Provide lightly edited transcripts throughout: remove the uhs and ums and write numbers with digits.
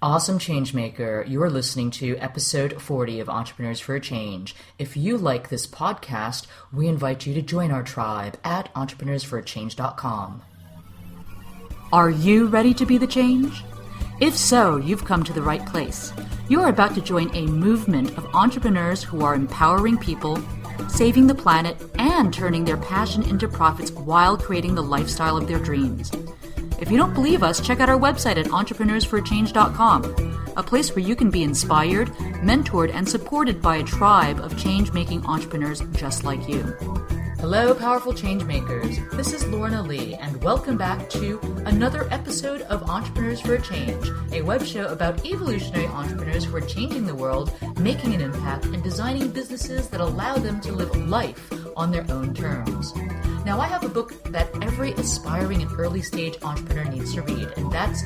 Awesome Changemaker, you are listening to episode 40 of Entrepreneurs for a Change. If you like this podcast, we invite you to join our tribe at entrepreneursforachange.com. Are you ready to be the change? If so, you've come to the right place. You are about to join a movement of entrepreneurs who are empowering people, saving the planet, and turning their passion into profits while creating the lifestyle of their dreams. If you don't believe us, check out our website at entrepreneursforachange.com, a place where you can be inspired, mentored, and supported by a tribe of change-making entrepreneurs just like you. Hello, powerful changemakers. This is Lorna Lee, and welcome back to another episode of Entrepreneurs for a Change, a web show about evolutionary entrepreneurs who are changing the world, making an impact, and designing businesses that allow them to live life on their own terms. Now, I have a book that every aspiring and early stage entrepreneur needs to read, and that's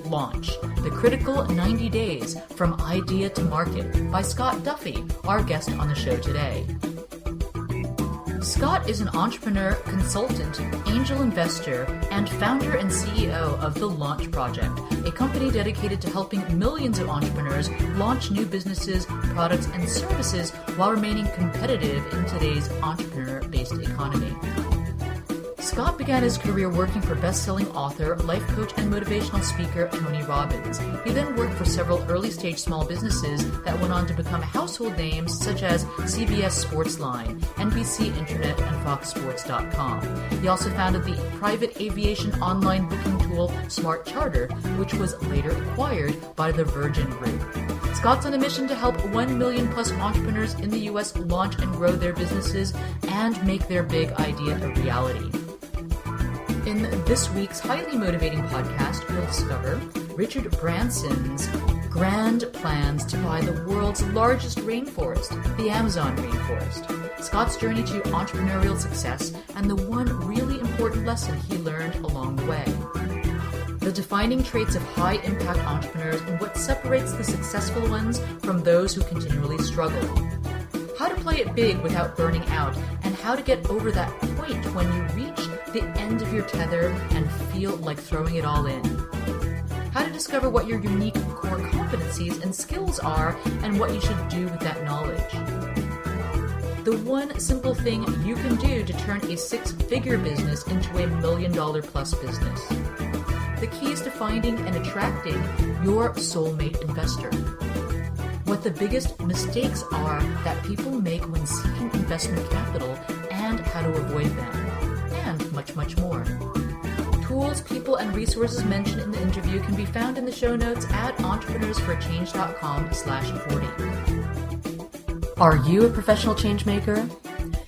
Launch, The Critical 90 Days from Idea to Market by Scott Duffy, our guest on the show today. Scott is an entrepreneur, consultant, angel investor, and founder and CEO of The Launch Project, a company dedicated to helping millions of entrepreneurs launch new businesses, products, and services while remaining competitive in today's entrepreneur-based economy. Scott began his career working for best-selling author, life coach, and motivational speaker Tony Robbins. He then worked for several early-stage small businesses that went on to become household names such as CBS Sportsline, NBC Internet, and FoxSports.com. He also founded the private aviation online booking tool Smart Charter, which was later acquired by the Virgin Group. Scott's on a mission to help 1 million plus entrepreneurs in the U.S. launch and grow their businesses and make their big idea a reality. In this week's highly motivating podcast, you'll discover Richard Branson's grand plans to buy the world's largest rainforest, the Amazon rainforest, Scott's journey to entrepreneurial success, and the one really important lesson he learned along the way. The defining traits of high-impact entrepreneurs and what separates the successful ones from those who continually struggle. How to play it big without burning out, and how to get over that point when you reach the end of your tether and feel like throwing it all in. How to discover what your unique core competencies and skills are and what you should do with that knowledge. The one simple thing you can do to turn a six-figure business into a $1 million plus business. The keys to finding and attracting your soulmate investor. What the biggest mistakes are that people make when seeking investment capital and how to avoid them. And much, much more. Tools, people, and resources mentioned in the interview can be found in the show notes at entrepreneursforachange.com/40. Are you a professional change maker?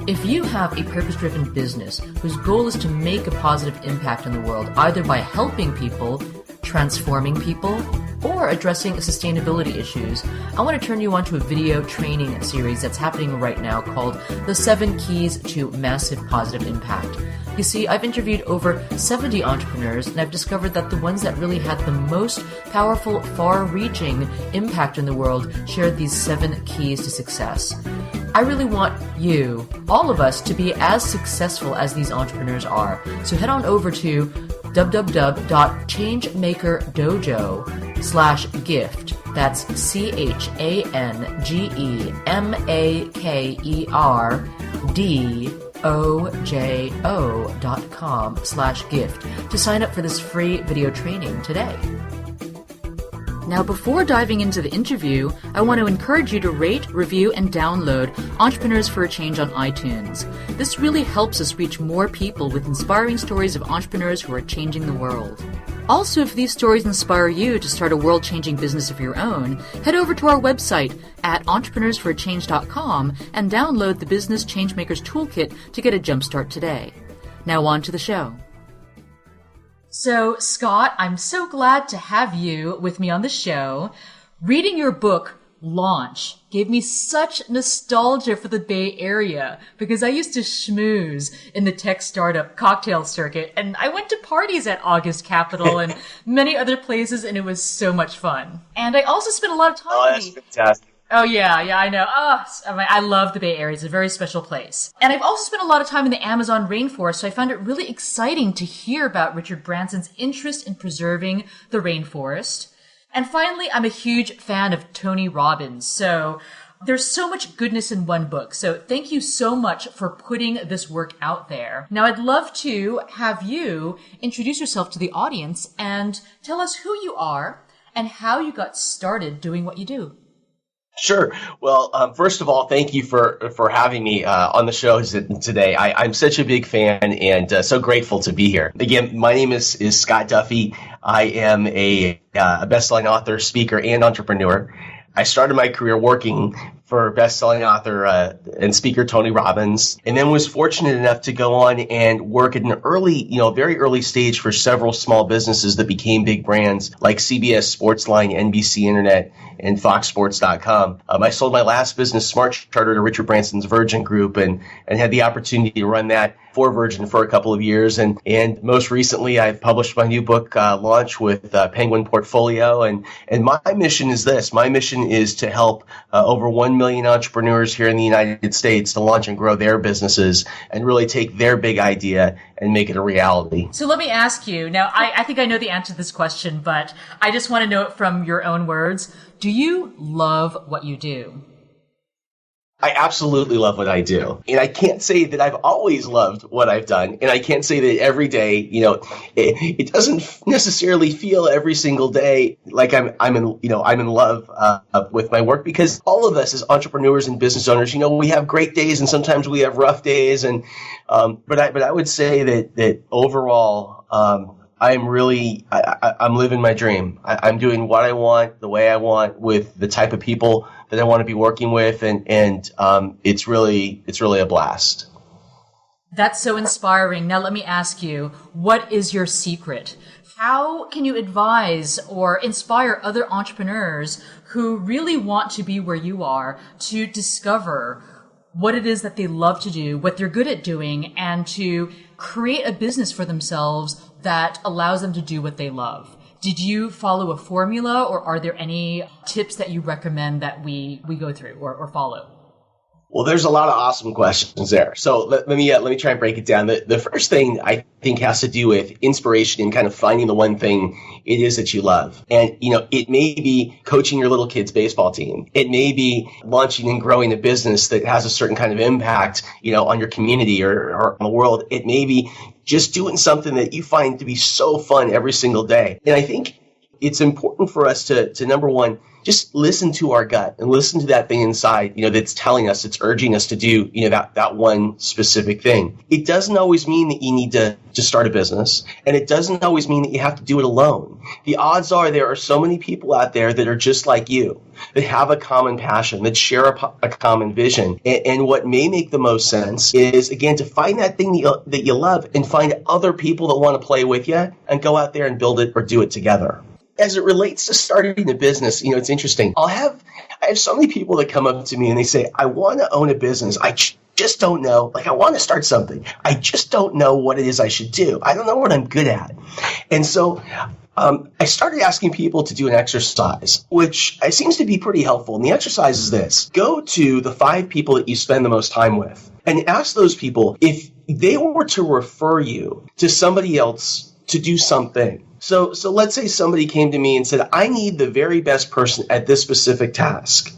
If you have a purpose-driven business whose goal is to make a positive impact in the world, either by helping people, transforming people, or addressing sustainability issues, I want to turn you on to a video training series that's happening right now called The 7 Keys to Massive Positive Impact. You see, I've interviewed over 70 entrepreneurs, and I've discovered that the ones that really had the most powerful, far-reaching impact in the world shared these 7 keys to success. I really want you, all of us, to be as successful as these entrepreneurs are. So head on over to www.changemakerdojo.com/gift. That's CHANGEMAKERDOJO.com/gift to sign up for this free video training today. Now, before diving into the interview, I want to encourage you to rate, review, and download Entrepreneurs for a Change on iTunes. This really helps us reach more people with inspiring stories of entrepreneurs who are changing the world. Also, if these stories inspire you to start a world-changing business of your own, head over to our website at entrepreneursforachange.com and download the Business Changemakers Toolkit to get a jumpstart today. Now on to the show. So, Scott, I'm so glad to have you with me on the show. Reading your book, Launch, gave me such nostalgia for the Bay Area because I used to schmooze in the tech startup cocktail circuit, and I went to parties at August Capital and many other places, and it was so much fun. And I also spent a lot of time that's fantastic. Oh, yeah, I know. I love the Bay Area. It's a very special place. And I've also spent a lot of time in the Amazon rainforest, so I found it really exciting to hear about Richard Branson's interest in preserving the rainforest. And finally, I'm a huge fan of Tony Robbins. So there's so much goodness in one book. So thank you so much for putting this work out there. Now, I'd love to have you introduce yourself to the audience and tell us who you are and how you got started doing what you do. Sure. Well, first of all, thank you for having me on the show today. I'm such a big fan and so grateful to be here. Again, my name is Scott Duffy. I am a best-selling author, speaker, and entrepreneur. I started my career working for best-selling author and speaker Tony Robbins, and then was fortunate enough to go on and work at an very early stage for several small businesses that became big brands like CBS Sportsline, NBC Internet, and FoxSports.com. I sold my last business, Smart Charter, to Richard Branson's Virgin Group, and had the opportunity to run that for Virgin for a couple of years. And most recently, I published my new book launch with Penguin Portfolio. And my mission is this. My mission is to help over 1 million entrepreneurs here in the United States to launch and grow their businesses and really take their big idea and make it a reality. So let me ask you, now I think I know the answer to this question, but I just want to know it from your own words. Do you love what you do? I absolutely love what I do. And I can't say that I've always loved what I've done. And I can't say that every day, it doesn't necessarily feel every single day like I'm in love with my work, because all of us as entrepreneurs and business owners, we have great days and sometimes we have rough days. And but I would say that overall, I'm living my dream. I'm doing what I want, the way I want, with the type of people that I want to be working with, and it's really a blast. That's so inspiring. Now let me ask you, what is your secret? How can you advise or inspire other entrepreneurs who really want to be where you are to discover what it is that they love to do, what they're good at doing, and to create a business for themselves that allows them to do what they love? Did you follow a formula, or are there any tips that you recommend that we go through or follow? Well, there's a lot of awesome questions there. So let me try and break it down. The first thing I think has to do with inspiration and kind of finding the one thing it is that you love. And, it may be coaching your little kid's baseball team. It may be launching and growing a business that has a certain kind of impact, on your community or on the world. It may be just doing something that you find to be so fun every single day. And I think it's important for us to number one, just listen to our gut and listen to that thing inside, that's telling us, it's urging us to do, that one specific thing. It doesn't always mean that you need to start a business, and it doesn't always mean that you have to do it alone. The odds are there are so many people out there that are just like you, that have a common passion, that share a common vision. And what may make the most sense is, again, to find that thing that you love and find other people that want to play with you and go out there and build it or do it together. As it relates to starting a business, it's interesting. I have so many people that come up to me and they say, I want to own a business. I just don't know. I want to start something. I just don't know what it is I should do. I don't know what I'm good at. And so I started asking people to do an exercise, which seems to be pretty helpful. And the exercise is this. Go to the 5 people that you spend the most time with and ask those people if they were to refer you to somebody else to do something. So let's say somebody came to me and said, I need the very best person at this specific task.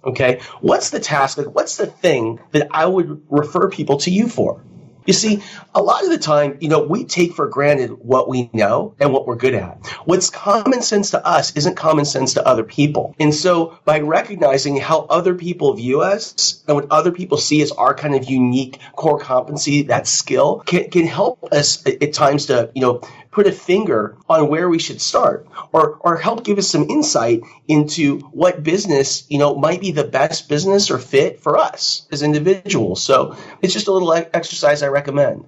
Okay, what's the task? What's the thing that I would refer people to you for? You see, a lot of the time, we take for granted what we know and what we're good at. What's common sense to us isn't common sense to other people. And so by recognizing how other people view us and what other people see as our kind of unique core competency, that skill can help us at times to, put a finger on where we should start, or help give us some insight into what business, might be the best business or fit for us as individuals. So it's just a little exercise I recommend.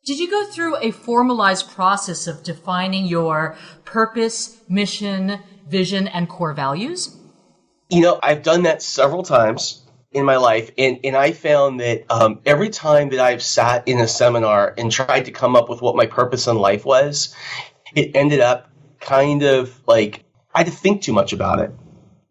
Did you go through a formalized process of defining your purpose, mission, vision, and core values? I've done that several times in my life, and I found that every time that I've sat in a seminar and tried to come up with what my purpose in life was, it ended up kind of like I had to think too much about it.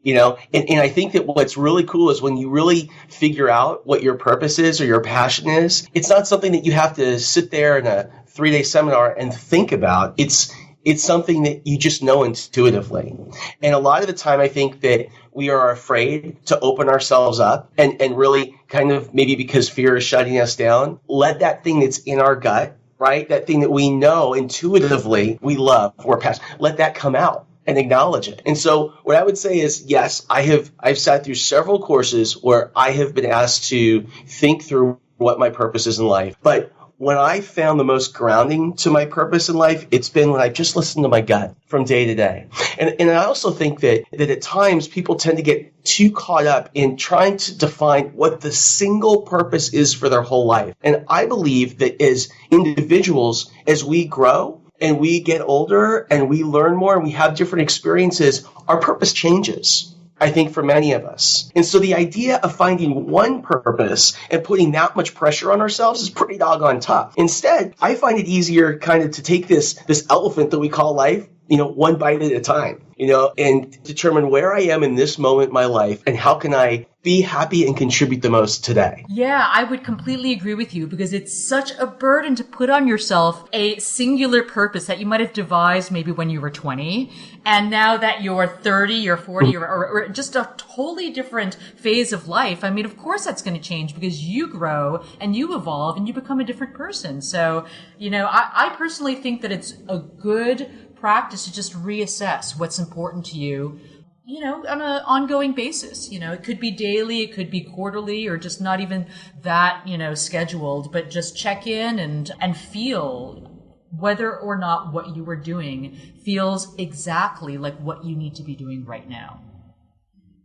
And I think that what's really cool is when you really figure out what your purpose is or your passion is, it's not something that you have to sit there in a 3-day seminar and think about. It's It's something that you just know intuitively. And a lot of the time, I think that we are afraid to open ourselves up and really kind of, maybe because fear is shutting us down, let that thing that's in our gut, right? That thing that we know intuitively we love, we're passionate, let that come out and acknowledge it. And so what I would say is, yes, I've sat through several courses where I have been asked to think through what my purpose is in life. But when I found the most grounding to my purpose in life, it's been when I just listened to my gut from day to day. And I also think that at times people tend to get too caught up in trying to define what the single purpose is for their whole life. And I believe that as individuals, as we grow and we get older and we learn more and we have different experiences, our purpose changes, I think, for many of us. And so the idea of finding one purpose and putting that much pressure on ourselves is pretty doggone tough. Instead, I find it easier kind of to take this elephant that we call life, one bite at a time, and determine where I am in this moment in my life and how can I be happy and contribute the most today. Yeah, I would completely agree with you, because it's such a burden to put on yourself a singular purpose that you might have devised maybe when you were 20. And now that you're 30 or 40 or just a totally different phase of life, I mean, of course that's going to change because you grow and you evolve and you become a different person. So, I personally think that it's a good practice to just reassess what's important to you, on an ongoing basis. It could be daily, it could be quarterly, or just not even that, scheduled, but just check in and feel whether or not what you were doing feels exactly like what you need to be doing right now.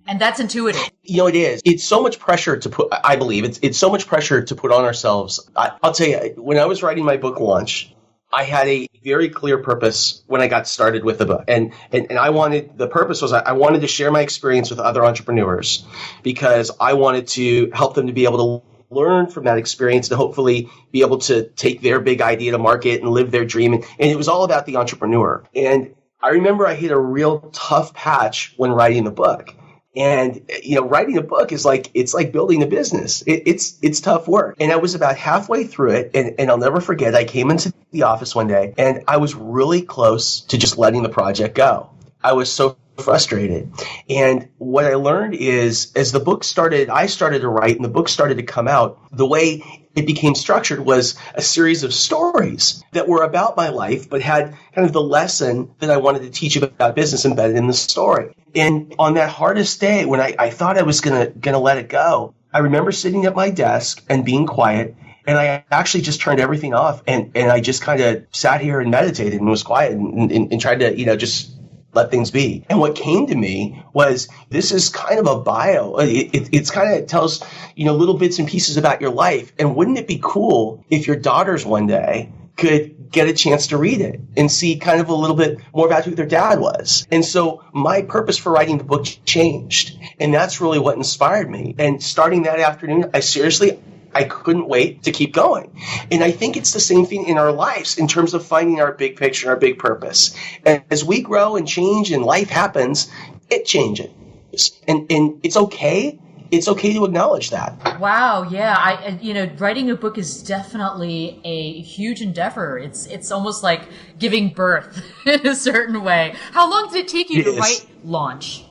And that's intuitive. It is. It's so much pressure to put, I believe, it's so much pressure to put on ourselves. I'll tell you, when I was writing my book launch, I had a very clear purpose when I got started with the book. And the purpose was I wanted to share my experience with other entrepreneurs because I wanted to help them to be able to learn from that experience to hopefully be able to take their big idea to market and live their dream. And it was all about the entrepreneur. And I remember I hit a real tough patch when writing the book. And, writing a book is it's like building a business. It's tough work. And I was about halfway through it. And I'll never forget, I came into the office one day and I was really close to just letting the project go. I was so frustrated. And what I learned is, as the book started, I started to write and the book started to come out, the way it became structured was a series of stories that were about my life, but had kind of the lesson that I wanted to teach about business embedded in the story. And on that hardest day, when I thought I was gonna let it go, I remember sitting at my desk and being quiet. And I actually just turned everything off and I just kind of sat here and meditated and was quiet and tried to, just let things be. And what came to me was, this is kind of a bio. It's kind of tells, little bits and pieces about your life. And wouldn't it be cool if your daughters one day could get a chance to read it and see kind of a little bit more about who their dad was? And so my purpose for writing the book changed. And that's really what inspired me. And starting that afternoon, I couldn't wait to keep going. And I think it's the same thing in our lives in terms of finding our big picture, our big purpose. And as we grow and change and life happens, it changes. And it's okay. It's okay to acknowledge that. Wow. Yeah. Writing a book is definitely a huge endeavor. It's almost like giving birth in a certain way. How long did it take you to write launch?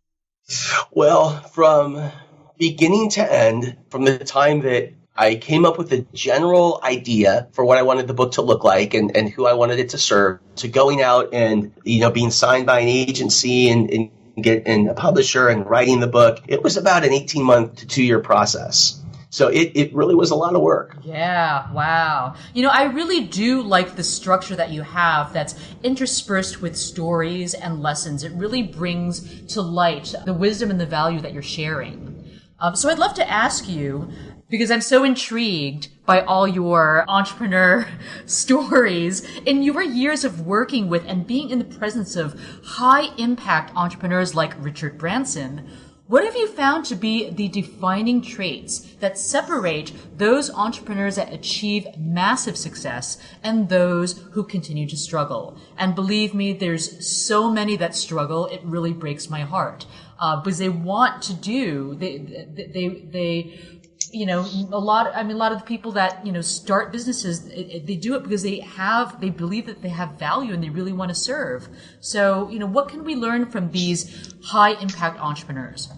Well, from beginning to end, from the time that I came up with a general idea for what I wanted the book to look like and who I wanted it to serve, to going out and, being signed by an agency and getting a publisher and writing the book, it was about an 18-month to 2-year process. So it really was a lot of work. Yeah, wow. I really do like the structure that you have that's interspersed with stories and lessons. It really brings to light the wisdom and the value that you're sharing. So I'd love to ask you, because I'm so intrigued by all your entrepreneur stories, in your years of working with and being in the presence of high impact entrepreneurs like Richard Branson, what have you found to be the defining traits that separate those entrepreneurs that achieve massive success and those who continue to struggle? And believe me, there's so many that struggle, it really breaks my heart. Because they want to do, they a lot of the people that, start businesses, they do it because they believe that they have value and they really want to serve. So, what can we learn from these high impact entrepreneurs?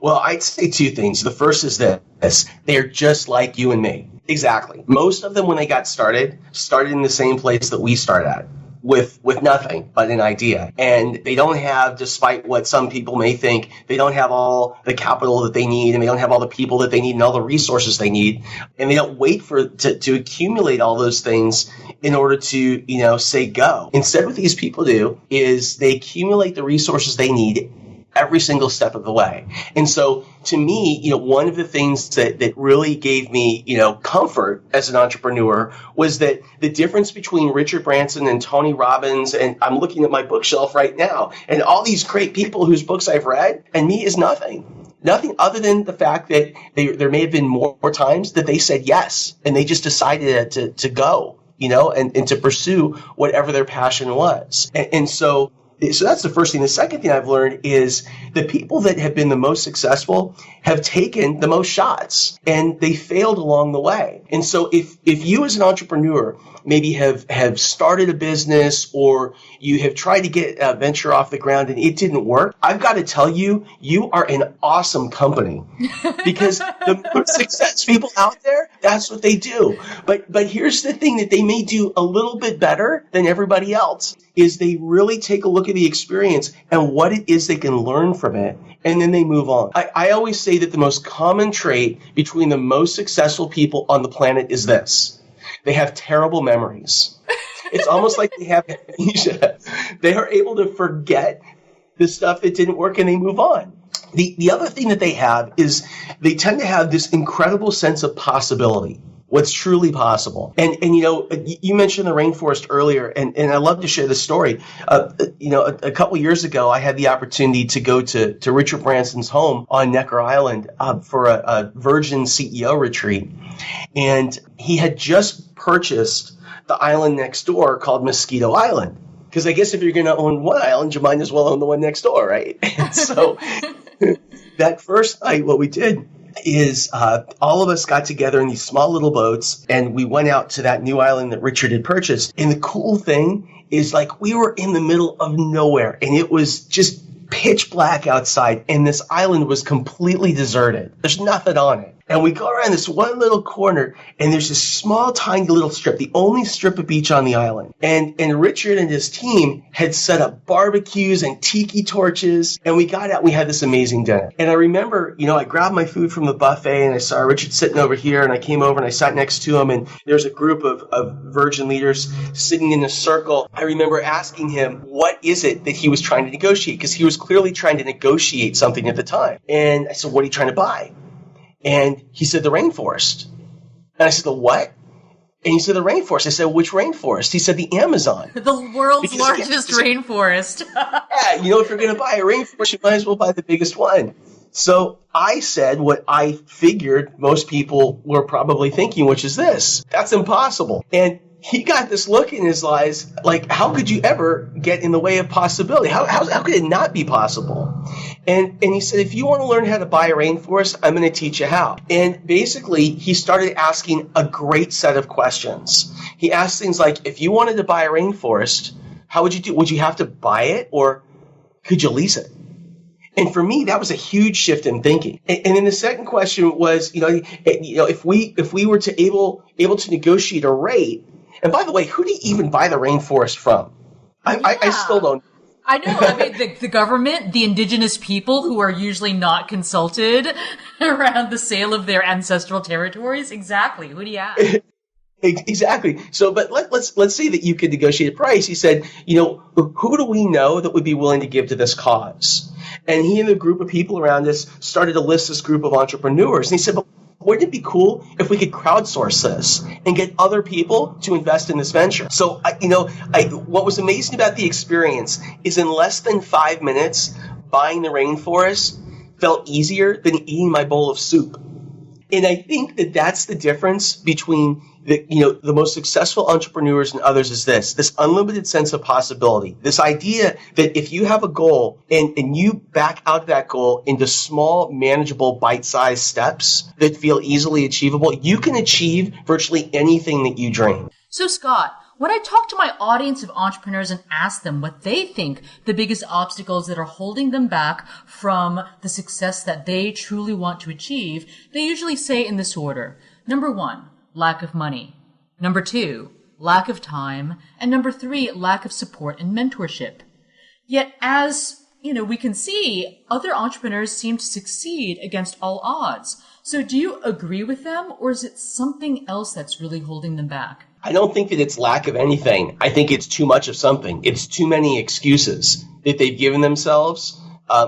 Well, I'd say two things. The first is this: they're just like you and me. Exactly. Most of them, when they got started in the same place that we start at, with nothing but an idea. And they don't have, despite what some people may think, they don't have all the capital that they need, and they don't have all the people that they need and all the resources they need. And they don't wait to accumulate all those things in order to, say go. Instead, what these people do is they accumulate the resources they need every single step of the way. And so to me, one of the things that really gave me, comfort as an entrepreneur was that the difference between Richard Branson and Tony Robbins, and I'm looking at my bookshelf right now, and all these great people whose books I've read, and me is nothing. Nothing other than the fact that there may have been more times that they said yes, and they just decided to go, and to pursue whatever their passion was. And so that's the first thing. The second thing I've learned is the people that have been the most successful have taken the most shots, and they failed along the way. And so if you as an entrepreneur maybe have started a business, or you have tried to get a venture off the ground and it didn't work, I've got to tell you, you are an awesome company, because the most success people out there, that's what they do. But here's the thing that they may do a little bit better than everybody else, is they really take a look at the experience and what it is they can learn from it, and then they move on. I always say that the most common trait between the most successful people on the planet is this: they have terrible memories. It's almost like they have amnesia. They are able to forget the stuff that didn't work, and they move on. The other thing that they have is they tend to have this incredible sense of possibility. What's truly possible. And you mentioned the rainforest earlier, and I love to share this story. A couple years ago, I had the opportunity to go to Richard Branson's home on Necker Island for a Virgin CEO retreat. And he had just purchased the island next door called Mosquito Island. Because I guess if you're going to own one island, you might as well own the one next door, right? And so that first night, what we did is all of us got together in these small little boats, and we went out to that new island that Richard had purchased. And the cool thing is, we were in the middle of nowhere, and it was just pitch black outside, and this island was completely deserted. There's nothing on it. And we go around this one little corner, and there's this small, tiny little strip, the only strip of beach on the island. And Richard and his team had set up barbecues and tiki torches, and we got out and we had this amazing dinner. And I remember, I grabbed my food from the buffet, and I saw Richard sitting over here, and I came over and I sat next to him, and there's a group of Virgin leaders sitting in a circle. I remember asking him, what is it that he was trying to negotiate? Because he was clearly trying to negotiate something at the time. And I said, what are you trying to buy? And he said, the rainforest. And I said, the what? And he said, the rainforest. I said, which rainforest? He said, the Amazon. The world's largest rainforest. Yeah, if you're going to buy a rainforest, you might as well buy the biggest one. So I said what I figured most people were probably thinking, which is this: that's impossible. And he got this look in his eyes, like, how could you ever get in the way of possibility? How could it not be possible? And he said, if you want to learn how to buy a rainforest, I'm going to teach you how. And basically, he started asking a great set of questions. He asked things like, if you wanted to buy a rainforest, how would you do? Would you have to buy it, or could you lease it? And for me, that was a huge shift in thinking. And then the second question was, if we were to able to negotiate a rate. And by the way, who do you even buy the rainforest from? I still don't. I know. I mean, the government, the indigenous people who are usually not consulted around the sale of their ancestral territories. Exactly. Who do you ask? Exactly. So, but let's say that you could negotiate a price. He said, who do we know that would be willing to give to this cause? And he and the group of people around us started to list this group of entrepreneurs. And he said, but wouldn't it be cool if we could crowdsource this and get other people to invest in this venture? So, what was amazing about the experience is in less than 5 minutes, buying the rainforest felt easier than eating my bowl of soup. And I think that that's the difference between the most successful entrepreneurs and others is this unlimited sense of possibility. This idea that if you have a goal and you back out that goal into small, manageable, bite-sized steps that feel easily achievable, you can achieve virtually anything that you dream. So Scott, when I talk to my audience of entrepreneurs and ask them what they think the biggest obstacles that are holding them back from the success that they truly want to achieve, they usually say in this order. Number 1, lack of money. Number 2, lack of time. And number 3, lack of support and mentorship. Yet as we can see, other entrepreneurs seem to succeed against all odds. So do you agree with them, or is it something else that's really holding them back? I don't think that it's lack of anything. I think it's too much of something. It's too many excuses that they've given themselves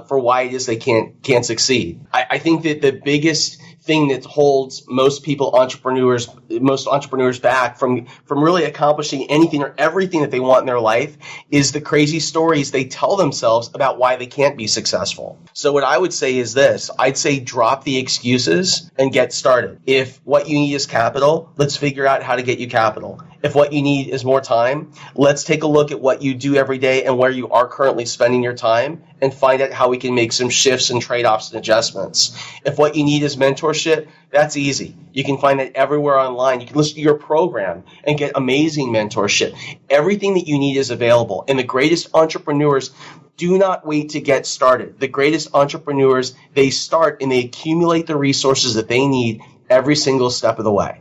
for why it is they can't succeed. I think that the biggest thing that holds most entrepreneurs back from really accomplishing anything or everything that they want in their life is the crazy stories they tell themselves about why they can't be successful. So what I would say is this. I'd say drop the excuses and get started. If what you need is capital, let's figure out how to get you capital. If what you need is more time, let's take a look at what you do every day and where you are currently spending your time and find out how we can make some shifts and trade-offs and adjustments. If what you need is mentorship, that's easy. You can find that everywhere online. You can listen to your program and get amazing mentorship. Everything that you need is available. And the greatest entrepreneurs do not wait to get started. The greatest entrepreneurs, they start and they accumulate the resources that they need every single step of the way.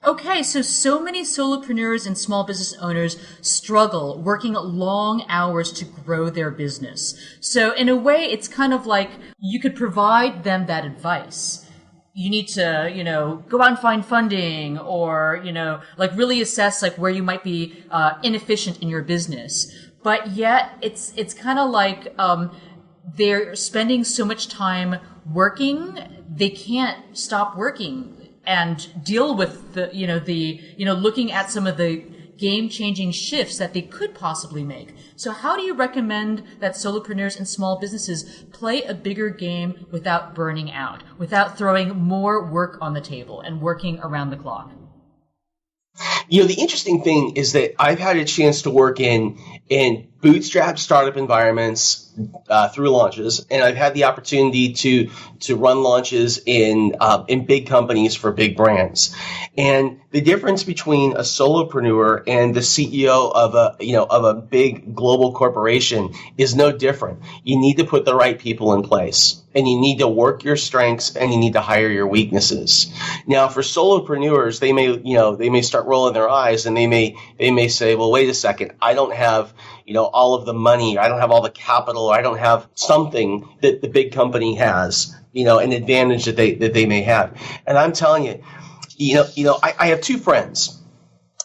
Okay, so many solopreneurs and small business owners struggle working long hours to grow their business. So in a way, it's kind of like you could provide them that advice. You need to, go out and find funding or, like really assess like where you might be inefficient in your business. But yet it's kind of like they're spending so much time working, they can't stop working and deal with looking at some of the game-changing shifts that they could possibly make. So how do you recommend that solopreneurs and small businesses play a bigger game without burning out, without throwing more work on the table and working around the clock? The interesting thing is that I've had a chance to work in bootstrap startup environments through launches, and I've had the opportunity to run launches in big companies for big brands. And the difference between a solopreneur and the CEO of a big global corporation is no different. You need to put the right people in place, and you need to work your strengths, and you need to hire your weaknesses. Now, for solopreneurs, they may start rolling their eyes, and they may say, well, wait a second, I don't have all of the money, I don't have all the capital, I don't have something that the big company has, an advantage that they may have. And I'm telling you, I have two friends.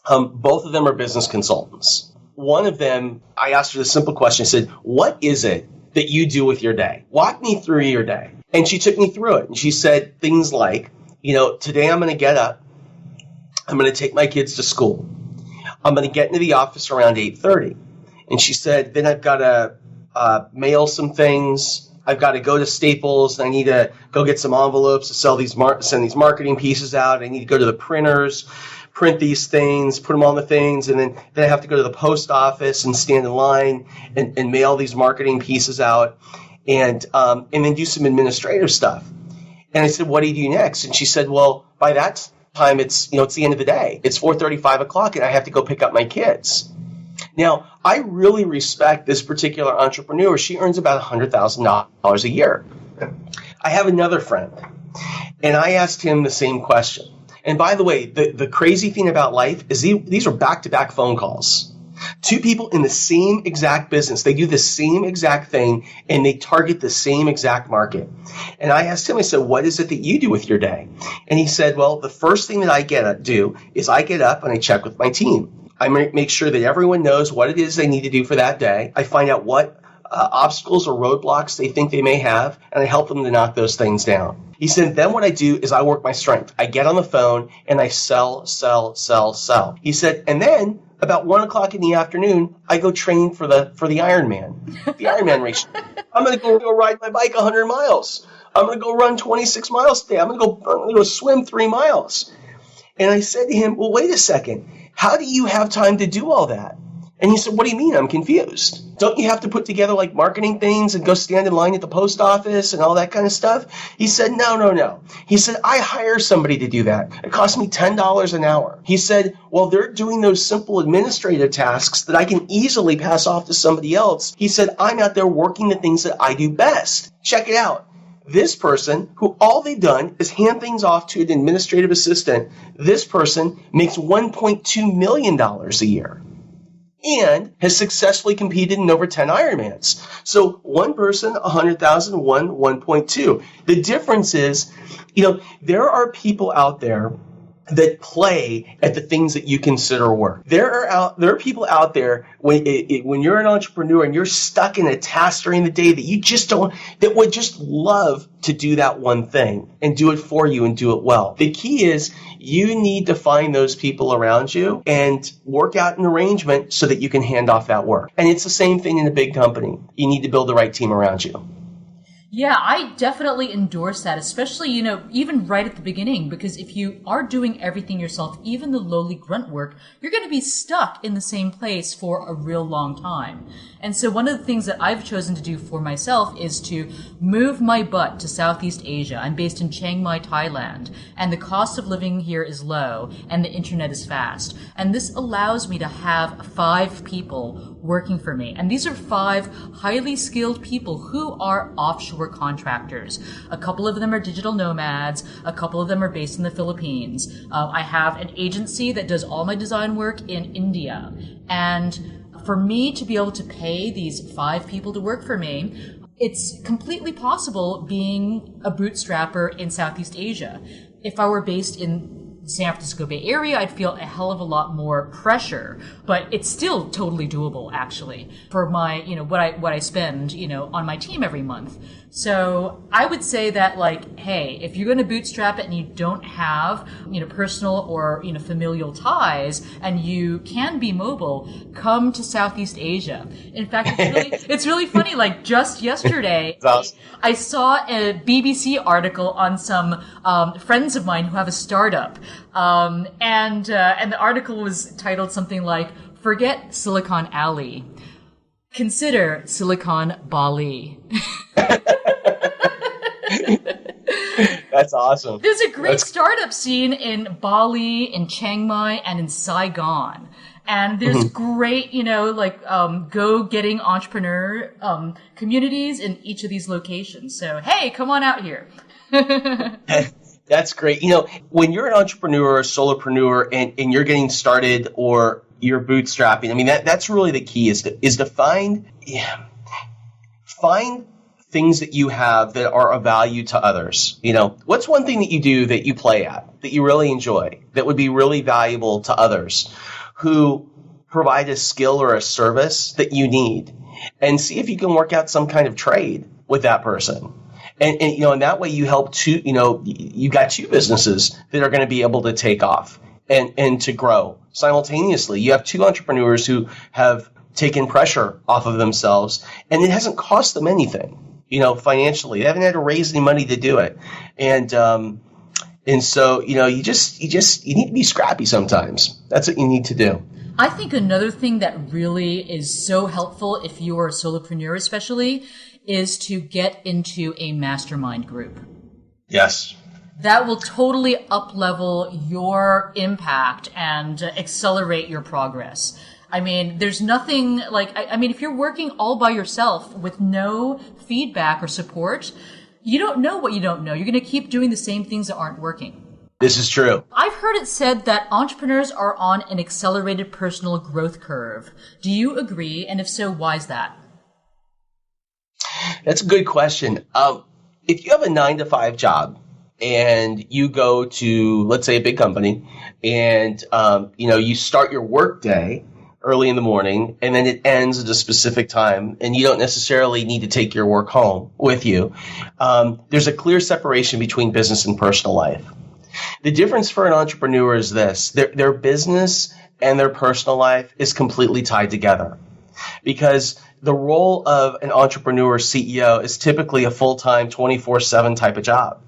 Both of them are business consultants. One of them, I asked her the simple question. I said, what is it that you do with your day? Walk me through your day. And she took me through it. And she said things like, today I'm going to get up. I'm going to take my kids to school. I'm going to get into the office around 8:30. And she said, then I've got to mail some things. I've got to go to Staples. And I need to go get some envelopes to send these marketing pieces out. I need to go to the printers, print these things, put them on the things. And then I have to go to the post office and stand in line and mail these marketing pieces out and then do some administrative stuff. And I said, what do you do next? And she said, well, by that time, it's the end of the day. It's 4:30, 5 o'clock, and I have to go pick up my kids. Now, I really respect this particular entrepreneur. She earns about $100,000 a year. I have another friend, and I asked him the same question. And by the way, the crazy thing about life is these are back-to-back phone calls. Two people in the same exact business. They do the same exact thing, and they target the same exact market. And I asked him, I said, what is it that you do with your day? And he said, well, the first thing that I do is I get up and I check with my team. I make sure that everyone knows what it is they need to do for that day. I find out what obstacles or roadblocks they think they may have, and I help them to knock those things down. He said, then what I do is I work my strength. I get on the phone and I sell. He said, and then about 1 o'clock in the afternoon, I go train for the Ironman, the Ironman race. I'm going to go ride my bike 100 miles. I'm going to go run 26 miles today. I'm going to go swim 3 miles. And I said to him, well, wait a second. How do you have time to do all that? And he said, what do you mean? I'm confused. Don't you have to put together like marketing things and go stand in line at the post office and all that kind of stuff? He said, no. He said, I hire somebody to do that. It costs me $10 an hour. He said, well, they're doing those simple administrative tasks that I can easily pass off to somebody else. He said, I'm out there working the things that I do best. Check it out. This person, who all they've done is hand things off to an administrative assistant, this person makes $1.2 million a year and has successfully competed in over 10 Ironmans. So one person, 100,000, one, 1.2. The difference is, there are people out there that play at the things that you consider work. There are people out there when you're an entrepreneur and you're stuck in a task during the day that would just love to do that one thing and do it for you and do it well. The key is you need to find those people around you and work out an arrangement so that you can hand off that work. And it's the same thing in a big company. You need to build the right team around you. Yeah, I definitely endorse that, especially, even right at the beginning, because if you are doing everything yourself, even the lowly grunt work, you're going to be stuck in the same place for a real long time. And so one of the things that I've chosen to do for myself is to move my butt to Southeast Asia. I'm based in Chiang Mai, Thailand, and the cost of living here is low and the internet is fast. And this allows me to have 5 people working for me. And these are 5 highly skilled people who are offshore contractors. A couple of them are digital nomads. A couple of them are based in the Philippines. I have an agency that does all my design work in India. And for me to be able to pay these 5 people to work for me, it's completely possible being a bootstrapper in Southeast Asia. If I were based in San Francisco Bay Area, I'd feel a hell of a lot more pressure, but it's still totally doable, actually, for my, what I spend, on my team every month. So I would say that, hey, if you're going to bootstrap it and you don't have, personal or, familial ties and you can be mobile, come to Southeast Asia. In fact, it's really funny. Just yesterday, awesome. I saw a BBC article on some friends of mine who have a startup. And the article was titled something like, "Forget Silicon Alley. Consider Silicon Bali." That's awesome. There's a great startup scene in Bali, in Chiang Mai, and in Saigon. And there's great, go-getting entrepreneur communities in each of these locations. So, hey, come on out here. That's great. When you're an entrepreneur or a solopreneur and you're getting started or you're bootstrapping, that's really the key is to find things that you have that are of value to others. What's one thing that you do that you play at, that you really enjoy, that would be really valuable to others who provide a skill or a service that you need, and see if you can work out some kind of trade with that person. And in that way you help you got 2 businesses that are going to be able to take off and to grow simultaneously. You have 2 entrepreneurs who have taken pressure off of themselves, and it hasn't cost them anything, financially. They haven't had to raise any money to do it. And so, you need to be scrappy sometimes. That's what you need to do. I think another thing that really is so helpful if you're a solopreneur especially is to get into a mastermind group. Yes. That will totally up-level your impact and accelerate your progress. There's nothing if you're working all by yourself with no feedback or support, you don't know what you don't know. You're going to keep doing the same things that aren't working. This is true. I've heard it said that entrepreneurs are on an accelerated personal growth curve. Do you agree? And if so, why is that? That's a good question. If you have a 9-to-5 job and you go to, let's say, a big company and, you start your work day early in the morning and then it ends at a specific time and you don't necessarily need to take your work home with you, there's a clear separation between business and personal life. The difference for an entrepreneur is this: their business and their personal life is completely tied together. Because the role of an entrepreneur CEO is typically a full-time 24/7 type of job.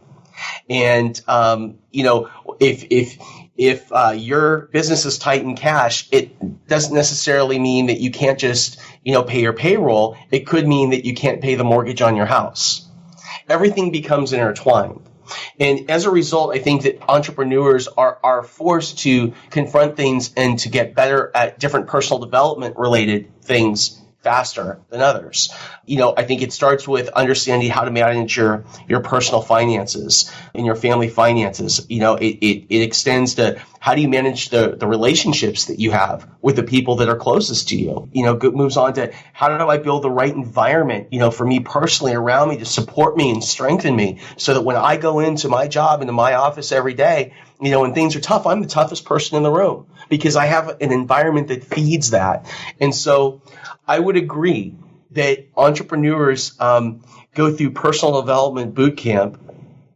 And, if your business is tight in cash, it doesn't necessarily mean that you can't just, pay your payroll. It could mean that you can't pay the mortgage on your house. Everything becomes intertwined. And as a result, I think that entrepreneurs are forced to confront things and to get better at different personal development related things faster than others. I think it starts with understanding how to manage your personal finances and your family finances. It extends to how do you manage the relationships that you have with the people that are closest to you. It moves on to how do I build the right environment, for me personally around me to support me and strengthen me so that when I go into my job, into my office every day, when things are tough, I'm the toughest person in the room because I have an environment that feeds that. And so I would agree that entrepreneurs go through personal development boot camp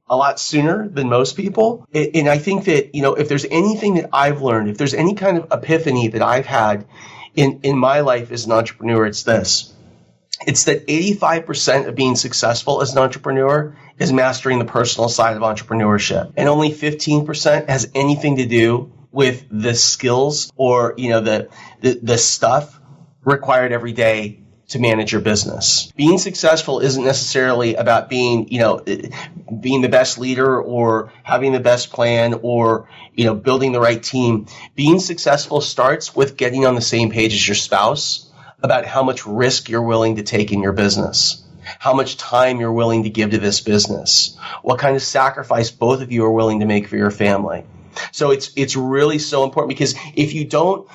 a lot sooner than most people. And I think that, if there's anything that I've learned, if there's any kind of epiphany that I've had in my life as an entrepreneur, it's this. It's that 85% of being successful as an entrepreneur is mastering the personal side of entrepreneurship. And only 15% has anything to do with the skills or, the stuff required every day to manage your business. Being successful isn't necessarily about being the best leader or having the best plan or, building the right team. Being successful starts with getting on the same page as your spouse about how much risk you're willing to take in your business, how much time you're willing to give to this business, what kind of sacrifice both of you are willing to make for your family. So it's really so important because if you don't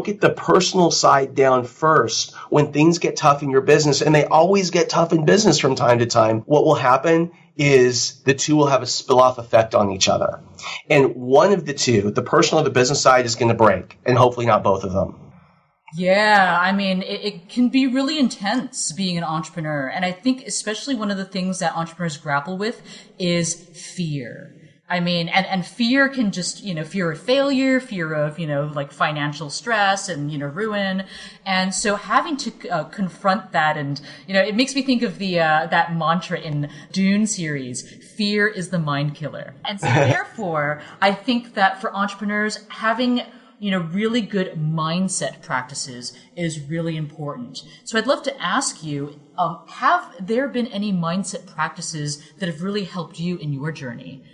get the personal side down first, when things get tough in your business, and they always get tough in business from time to time, what will happen is the two will have a spill-off effect on each other. And one of the two, the personal or the business side, is going to break, and hopefully not both of them. Yeah, I mean, it can be really intense being an entrepreneur. And I think especially one of the things that entrepreneurs grapple with is fear. I mean, and fear can just, fear of failure, fear of, like financial stress and, ruin. And so having to confront that and, it makes me think of the, that mantra in Dune series, fear is the mind killer. And so therefore, I think that for entrepreneurs, having really good mindset practices is really important. So I'd love to ask you, have there been any mindset practices that have really helped you in your journey?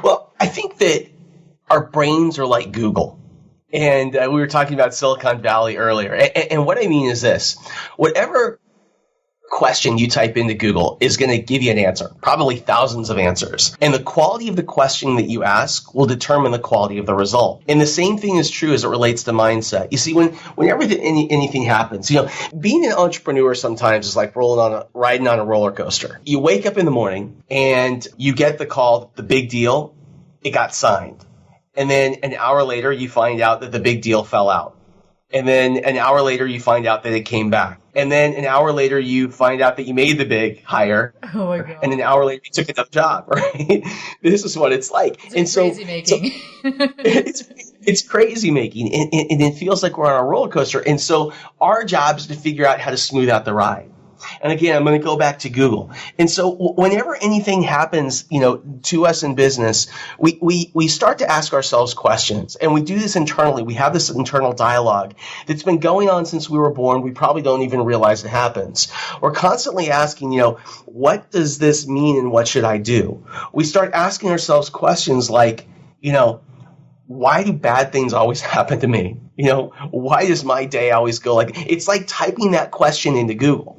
Well, I think that our brains are like Google. And we were talking about Silicon Valley earlier. And what I mean is this. Whatever question you type into Google is going to give you an answer, probably thousands of answers. And the quality of the question that you ask will determine the quality of the result. And the same thing is true as it relates to mindset. You see, whenever anything happens, being an entrepreneur sometimes is like riding on a roller coaster. You wake up in the morning and you get the call, the big deal, it got signed. And then an hour later, you find out that the big deal fell out. And then an hour later, you find out that it came back. And then an hour later, you find out that you made the big hire. Oh my God. And an hour later, you took another job, right? This is what it's like. It's crazy making. It's crazy making. And it feels like we're on a roller coaster. And so our job is to figure out how to smooth out the ride. And again, I'm going to go back to Google. And so whenever anything happens, to us in business, we start to ask ourselves questions. And we do this internally. We have this internal dialogue that's been going on since we were born. We probably don't even realize it happens. We're constantly asking, what does this mean and what should I do? We start asking ourselves questions like, why do bad things always happen to me? Why does my day always go like, it's like typing that question into Google.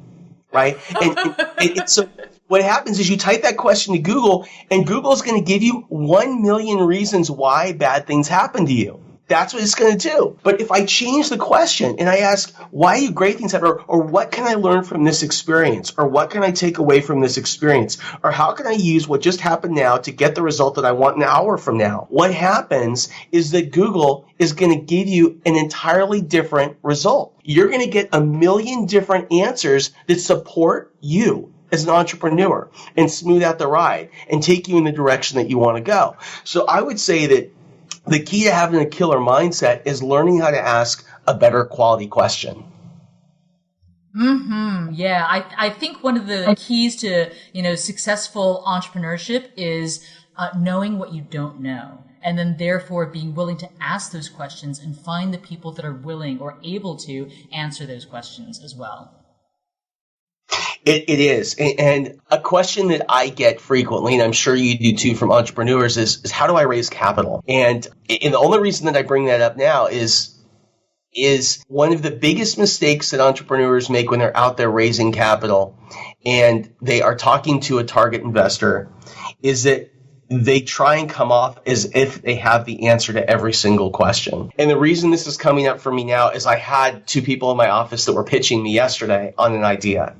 Right? And so what happens is you type that question to Google, and Google's going to give you 1 million reasons why bad things happen to you. That's what it's going to do. But if I change the question and I ask, why do great things happen? Or what can I learn from this experience? Or what can I take away from this experience? Or how can I use what just happened now to get the result that I want an hour from now? What happens is that Google is going to give you an entirely different result. You're going to get 1 million different answers that support you as an entrepreneur and smooth out the ride and take you in the direction that you want to go. So I would say that the key to having a killer mindset is learning how to ask a better quality question. Yeah, I think one of the keys to, successful entrepreneurship is knowing what you don't know. And then therefore being willing to ask those questions and find the people that are willing or able to answer those questions as well. It is. And a question that I get frequently, and I'm sure you do too from entrepreneurs, is how do I raise capital? And the only reason that I bring that up now is one of the biggest mistakes that entrepreneurs make when they're out there raising capital and they are talking to a target investor is that they try and come off as if they have the answer to every single question. And the reason this is coming up for me now is I had two people in my office that were pitching me yesterday on an idea.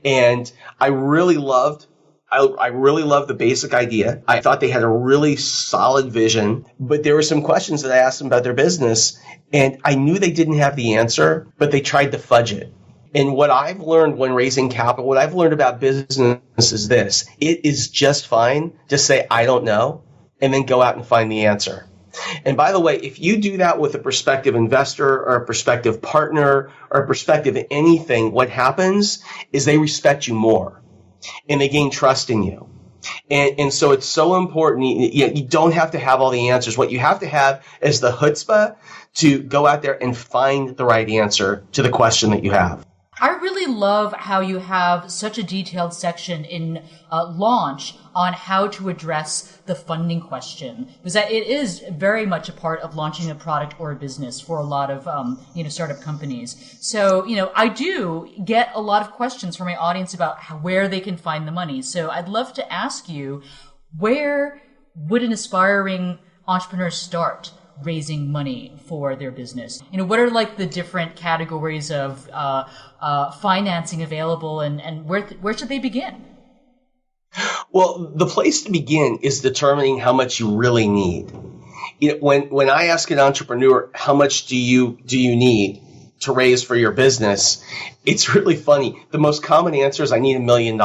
And I really loved the basic idea. I thought they had a really solid vision, but there were some questions that I asked them about their business, and I knew they didn't have the answer, but they tried to fudge it. And what I've learned when raising capital, what I've learned about business is this. It is just fine to say, I don't know, and then go out and find the answer. And by the way, if you do that with a prospective investor or a prospective partner or a prospective anything, what happens is they respect you more and they gain trust in you. And so it's so important. You don't have to have all the answers. What you have to have is the chutzpah to go out there and find the right answer to the question that you have. I really love how you have such a detailed section in Launch on how to address the funding question, because it is very much a part of launching a product or a business for a lot of startup companies. So I do get a lot of questions from my audience about where they can find the money. So I'd love to ask you, where would an aspiring entrepreneur start raising money for their business? What are like the different categories of financing available, and where should they begin? Well, the place to begin is determining how much you really need. When I ask an entrepreneur, how much do you need to raise for your business? It's really funny. The most common answer is I need $1 million.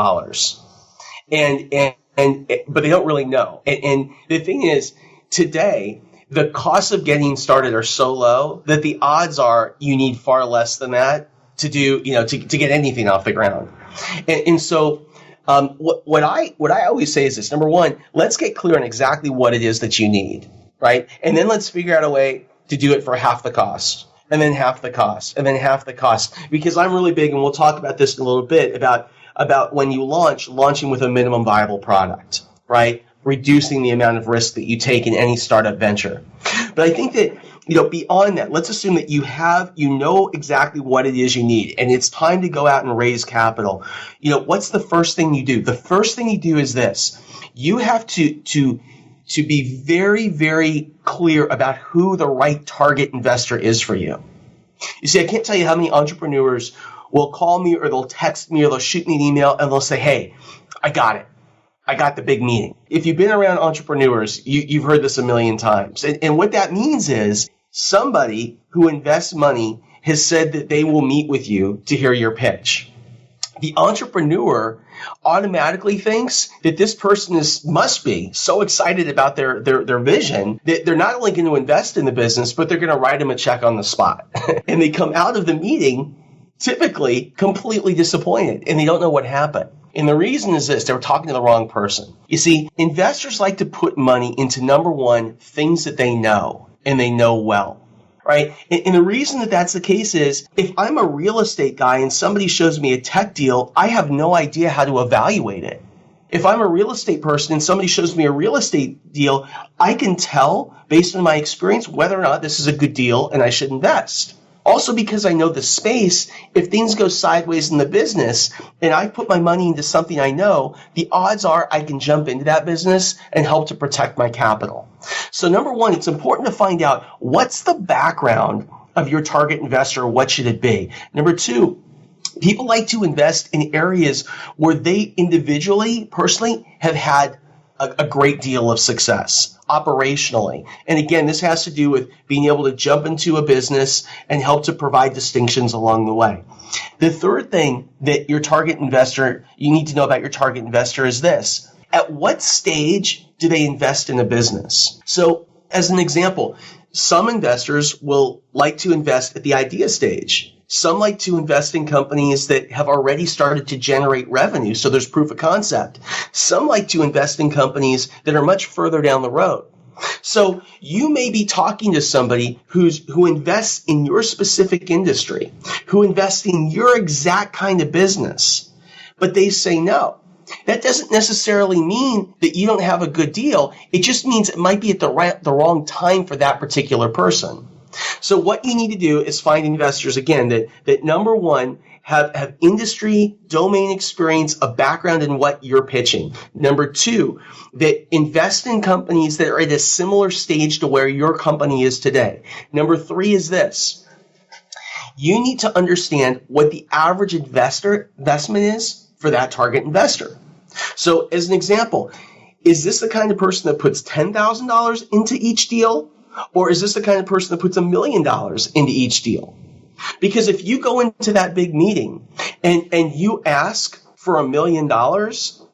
But they don't really know. And the thing is, today, the costs of getting started are so low that the odds are you need far less than that to do, to get anything off the ground. And so what I always say is this: number one, let's get clear on exactly what it is that you need, right? And then let's figure out a way to do it for half the cost, and then half the cost, and then half the cost. Because I'm really big, and we'll talk about this in a little bit, about when you launching with a minimum viable product, right? Reducing the amount of risk that you take in any startup venture. But I think that, beyond that, let's assume that you know exactly what it is you need, and it's time to go out and raise capital. What's the first thing you do? The first thing you do is this: you have to be very, very clear about who the right target investor is for you. You see, I can't tell you how many entrepreneurs will call me, or they'll text me, or they'll shoot me an email, and they'll say, "Hey, I got it. I got the big meeting." If you've been around entrepreneurs, you've heard this a million times. And what that means is somebody who invests money has said that they will meet with you to hear your pitch. The entrepreneur automatically thinks that this person must be so excited about their vision that they're not only going to invest in the business, but they're going to write them a check on the spot. And they come out of the meeting typically completely disappointed, and they don't know what happened. And the reason is this: they were talking to the wrong person. You see, investors like to put money into, number one, things that they know and they know well, right? And the reason that that's the case is, if I'm a real estate guy and somebody shows me a tech deal, I have no idea how to evaluate it. If I'm a real estate person and somebody shows me a real estate deal, I can tell based on my experience whether or not this is a good deal and I should invest. Also, because I know the space, if things go sideways in the business and I put my money into something I know, the odds are I can jump into that business and help to protect my capital. So number one, it's important to find out what's the background of your target investor. What should it be? Number two, people like to invest in areas where they individually, personally, have had a great deal of success operationally. And again, this has to do with being able to jump into a business and help to provide distinctions along the way. The third thing that you need to know about your target investor is this: at what stage do they invest in a business? So as an example, some investors will like to invest at the idea stage. Some like to invest in companies that have already started to generate revenue, so there's proof of concept. Some like to invest in companies that are much further down the road. So you may be talking to somebody who invests in your specific industry, who invests in your exact kind of business, but they say no. That doesn't necessarily mean that you don't have a good deal. It just means it might be at the wrong time for that particular person. So what you need to do is find investors, again, that number one, have industry domain experience, a background in what you're pitching. Number two, that invest in companies that are at a similar stage to where your company is today. Number three is this. You need to understand what the average investment is for that target investor. So as an example, is this the kind of person that puts $10,000 into each deal? Or is this the kind of person that puts $1 million into each deal? Because if you go into that big meeting and you ask for $1 million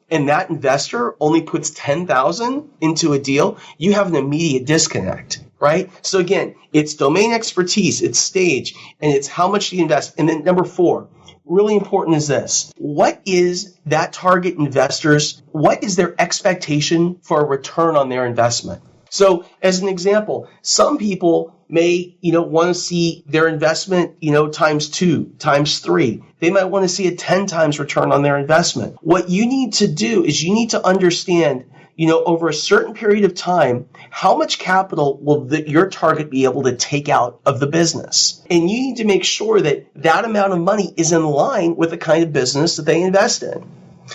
and that investor only puts $10,000 into a deal, you have an immediate disconnect, right? So again, it's domain expertise, it's stage, and it's how much you invest. And then number four, really important is this. What is that target investor's, what is their expectation for a return on their investment? So as an example, some people may, want to see their investment, times 2, times 3. They might want to see a 10 times return on their investment. What you need to do is you need to understand, over a certain period of time, how much capital will your target be able to take out of the business? And you need to make sure that that amount of money is in line with the kind of business that they invest in.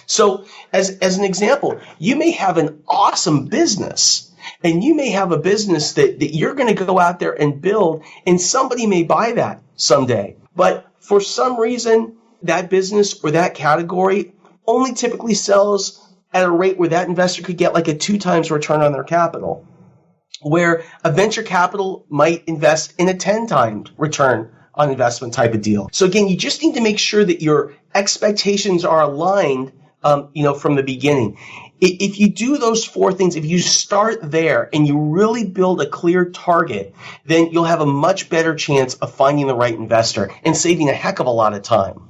So as an example, you may have an awesome business. And you may have a business that you're going to go out there and build, and somebody may buy that someday. But for some reason, that business or that category only typically sells at a rate where that investor could get like a 2 times return on their capital, where a venture capital might invest in a 10 times return on investment type of deal. So again, you just need to make sure that your expectations are aligned, from the beginning. If you do those 4 things, if you start there and you really build a clear target, then you'll have a much better chance of finding the right investor and saving a heck of a lot of time.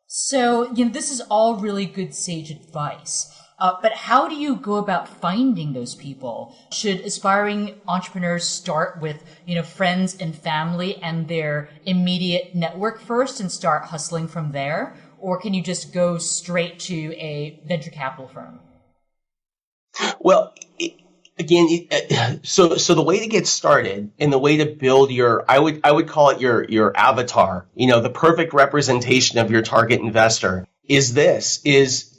So, this is all really good sage advice. But how do you go about finding those people? Should aspiring entrepreneurs start with, friends and family and their immediate network first and start hustling from there? Or can you just go straight to a venture capital firm? Well, so the way to get started and the way to build I would call it your avatar, the perfect representation of your target investor is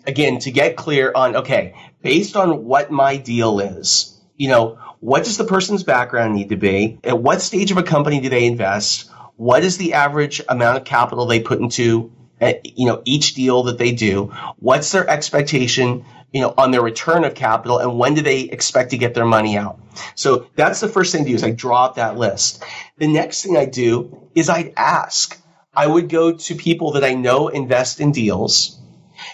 again, to get clear on, okay, based on what my deal is, what does the person's background need to be? At what stage of a company do they invest? What is the average amount of capital they put into each deal that they do? What's their expectation, on their return of capital, and when do they expect to get their money out? So that's the first thing to do is I draw up that list. The next thing I do is I'd ask. I would go to people that I know invest in deals,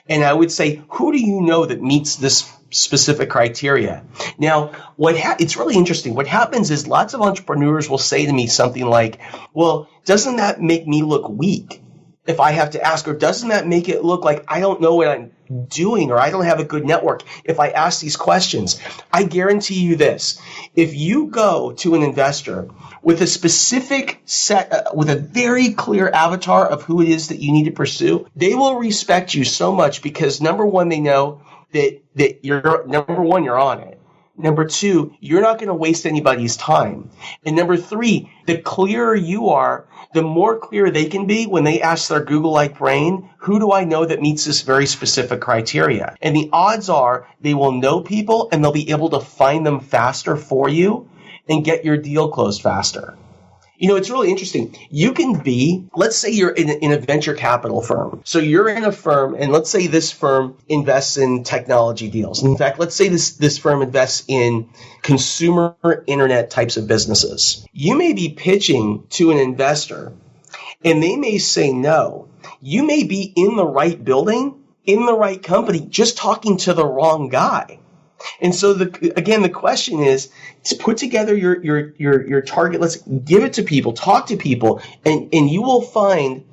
and I would say, who do you know that meets this specific criteria? Now, it's really interesting. What happens is lots of entrepreneurs will say to me something like, well, doesn't that make me look weak if I have to ask, or doesn't that make it look like I don't know what I'm doing, or I don't have a good network if I ask these questions? I guarantee you this. If you go to an investor with a specific set, with a very clear avatar of who it is that you need to pursue, they will respect you so much because, number one, they know that you're on it. Number two, you're not going to waste anybody's time. And number three, the clearer you are, the more clear they can be when they ask their Google-like brain, who do I know that meets this very specific criteria? And the odds are they will know people and they'll be able to find them faster for you and get your deal closed faster. It's really interesting. You can be, let's say you're in a venture capital firm. So you're in a firm, and let's say this firm invests in technology deals. In fact, let's say this firm invests in consumer internet types of businesses. You may be pitching to an investor, and they may say no. You may be in the right building, in the right company, just talking to the wrong guy. And so the question is to put together your target. Let's give it to people, talk to people, and you will find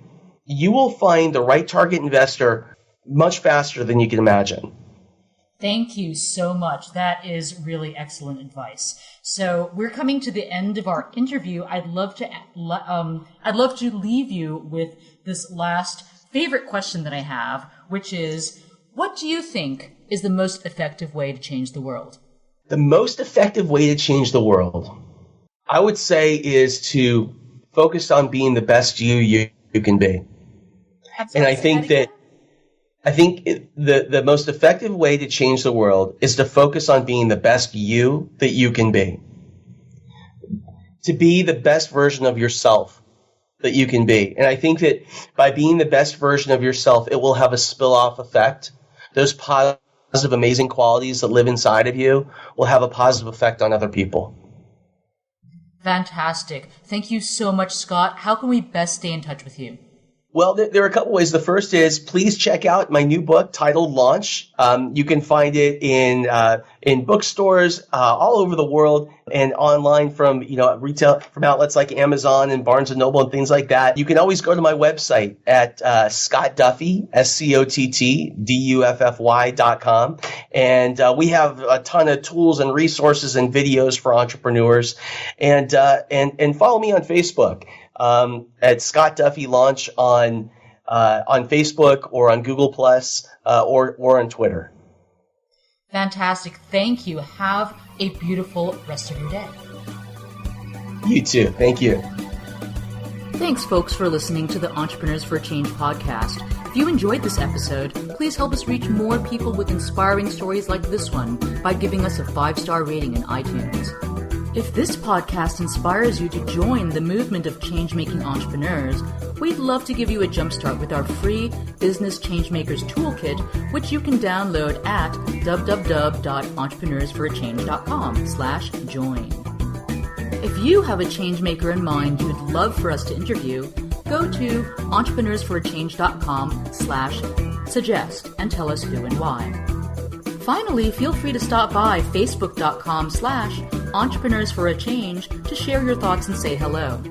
the right target investor much faster than you can imagine. Thank you so much. That is really excellent advice. So we're coming to the end of our interview. I'd love to leave you with this last favorite question that I have, which is, what do you think is the most effective way to change the world? The most effective way to change the world, I would say, is to focus on being the best you can be. And I think the most effective way to change the world is to focus on being the best you that you can be. To be the best version of yourself that you can be. And I think that by being the best version of yourself, it will have a spill-off effect. Those positive, amazing qualities that live inside of you will have a positive effect on other people. Fantastic. Thank you so much, Scott. How can we best stay in touch with you? Well, there are a couple ways. The first is, please check out my new book titled Launch. You can find it in bookstores all over the world and online from retail, from outlets like Amazon and Barnes and Noble and things like that. You can always go to my website at Scott Duffy, ScottDuffy.com, and we have a ton of tools and resources and videos for entrepreneurs. And follow me on Facebook. At Scott Duffy Launch on Facebook or on Google Plus or on Twitter. Fantastic. Thank you. Have a beautiful rest of your day. You too. Thank you. Thanks, folks, for listening to the Entrepreneurs for a Change podcast. If you enjoyed this episode, please help us reach more people with inspiring stories like this one by giving us a 5-star rating in iTunes. If this podcast inspires you to join the movement of change-making entrepreneurs, we'd love to give you a jumpstart with our free Business Changemakers Toolkit, which you can download at www.entrepreneursforachange.com/join. If you have a changemaker in mind you'd love for us to interview, go to entrepreneursforachange.com/suggest and tell us who and why. Finally, feel free to stop by facebook.com/entrepreneurs for a change to share your thoughts and say hello.